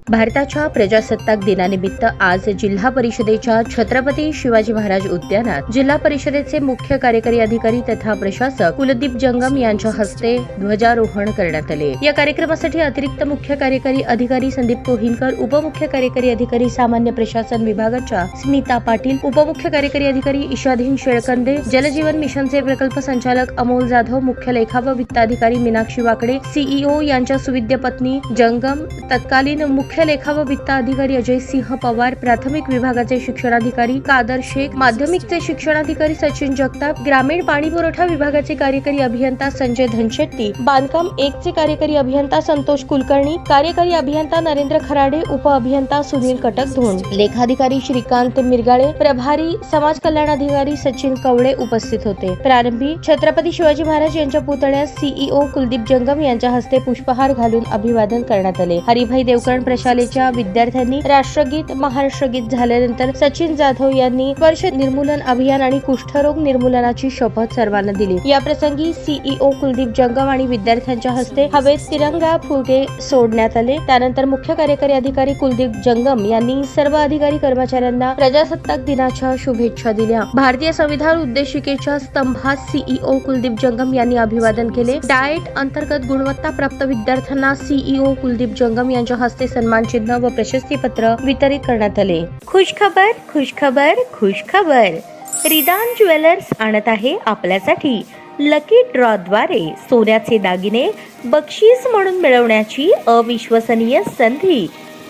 भारताच्या प्रजासत्ताक दिनानिमित्त आज जिल्हा परिषदेच्या छत्रपती शिवाजी महाराज उद्यानात जिल्हा परिषदेचे मुख्य कार्यकारी अधिकारी तथा प्रशासक कुलदीप जंगम यांच्या हस्ते ध्वजारोहण करण्यात आले। या कार्यक्रमासाठी अतिरिक्त मुख्य कार्यकारी अधिकारी संदीप कोहिनकर, उपमुख्य कार्यकारी अधिकारी सामान्य प्रशासन विभागाच्या स्मिता पाटील, उपमुख्य कार्यकारी अधिकारी ईशाधीन शेळकंदे, जलजीवन मिशनचे प्रकल्प संचालक अमोल जाधव, मुख्य लेखा व वित्त अधिकारी मीनाक्षी वाकडे, सीईओ यांच्या सुविद्य पत्नी जंगम, तत्कालीन मुख्य लेखा व वित्त अधिकारी अजय सिंह पवार, प्राथमिक विभागाचे शिक्षणाधिकारी कादर शेख, माध्यमिकचे शिक्षणाधिकारी सचिन जगताप, ग्रामीण पाणी पुरवठा विभागाचे कार्यकारी अभियंता संजय धनशेट्टी, बांधकाम 1 चे कार्यकारी अभियंता संतोष कुलकर्णी, कार्यकारी अभियंता नरेंद्र खराडे, उप अभियंता सुनील कटकधोंड, लेखाधिकारी श्रीकांत मिरगाळे, प्रभारी समाज कल्याण अधिकारी सचिन कवळे उपस्थित होते। प्रारंभी छत्रपती शिवाजी महाराज यांच्या पुतळ्यास सीईओ कुलदीप जंगम यांच्या हस्ते पुष्पहार घालून अभिवादन करण्यात आले। हरिभाई देवकरण प्रशालेच्या विद्यार्थ्यांनी राष्ट्रगीत, महाराष्ट्रगीत झाल्यानंतर सचिन जाधव यांनी वर्ष निर्मूलन अभियान आणि कुष्ठरोग निर्मूलनाची शपथ सर्वांना दिली। या प्रसंगी सीईओ कुलदीप जंगम आणि विद्यार्थ्यांच्या हस्ते हवेत तिरंगा फुगे सोडण्यात आले। त्यानंतर मुख्य कार्यकारी अधिकारी कुलदीप जंगम यांनी सर्व अधिकारी कर्मचाऱ्यांना प्रजासत्ताक दिनाच्या शुभेच्छा दिल्या। भारतीय संविधान उद्देशिकेच्या स्तंभात सीईओ कुलदीप जंगम यांनी अभिवादन केले। डाएट अंतर्गत गुणवत्ता प्राप्त विद्यार्थ्यांना सीईओ कुलदीप जंगम यांच्या हस्ते सन्मान चिन्ह व प्रशस्ती पत्र वितरित करण्यात आले। खुशखबर खुशखबर खुशखबर, रिदान ज्वेलर्स आणत आहे आपल्यासाठी लकी ड्रॉ द्वारे सोन्याचे दागिने बक्षीस म्हणून मिळवण्याची अविश्वसनीय संधी।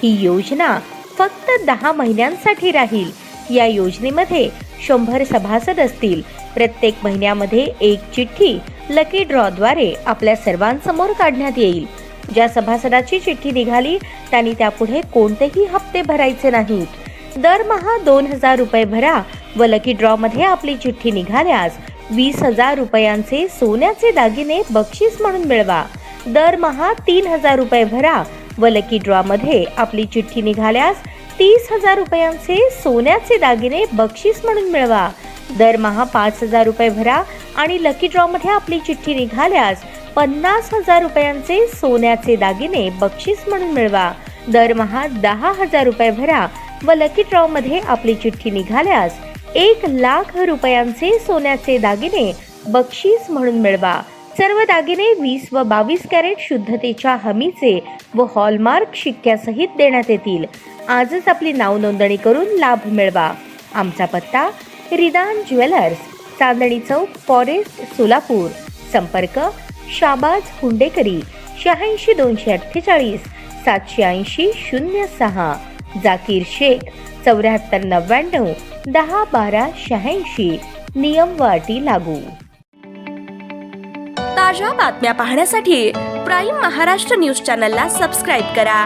ही योजना फक्त 10 महिन्यांसाठी राहील। या योजनेमध्ये 100 सभासद असतील। प्रत्येक महिन्यामध्ये एक चिठ्ठी लकी ड्रॉ द्वारे आपल्या सर्वांसमोर काढण्यात येईल। ज्या सभासदाची चिठ्ठी निघाली त्यांनी त्यापुढे कोणतेही हप्ते भरायचे नाहीत। दरमहा 2000 रुपये भरा व लकी ड्रॉ मध्ये आपली चिठ्ठी निघाल्यास 20,000 रुपयांचे सोन्याचे दागिने बक्षीस म्हणून मिळवा। दरमहा 3000 रुपये भरा व लकी ड्रॉ मध्ये आपली चिठ्ठी निघाल्यास 30,000 रुपयांचे सोन्याचे दागिने बक्षीस म्हणून मिळवा। दरमहा 5000 रुपये भरा आणि लकी ड्रॉ मध्ये आपली चिठ्ठी निघाल्यास 50,000 रुपयांचे सोन्याचे दागिने बक्षीस म्हणून मिळवा। दरमहा 10,000 रुपये भरा व लकी ड्रॉ मध्ये आपली चिठ्ठी निघाल्यास 1,00,000 रुपयांचे सोन्याचे दागिने बक्षीस म्हणून मिळवा। सर्व दागिने 20 व 22 कॅरेट शुद्धतेच्या हमीचे व हॉलमार्क शिक्क्यासहित देण्यात येतील। आजच आपली नाव नोंदणी करून लाभ मिळवा। आमचा पत्ता रिदान ज्वेलर्स, चांदणी चौक, फॉरेस्ट, सोलापूर। संपर्क शाबाज हुंडेकरी 86 248 780 06, जाकीर शेख 74 99 10 12 86। नियम व अटी लागू। ताज्या बातम्या पाहण्यासाठी प्राईम महाराष्ट्र न्यूज चॅनलला सबस्क्राईब करा।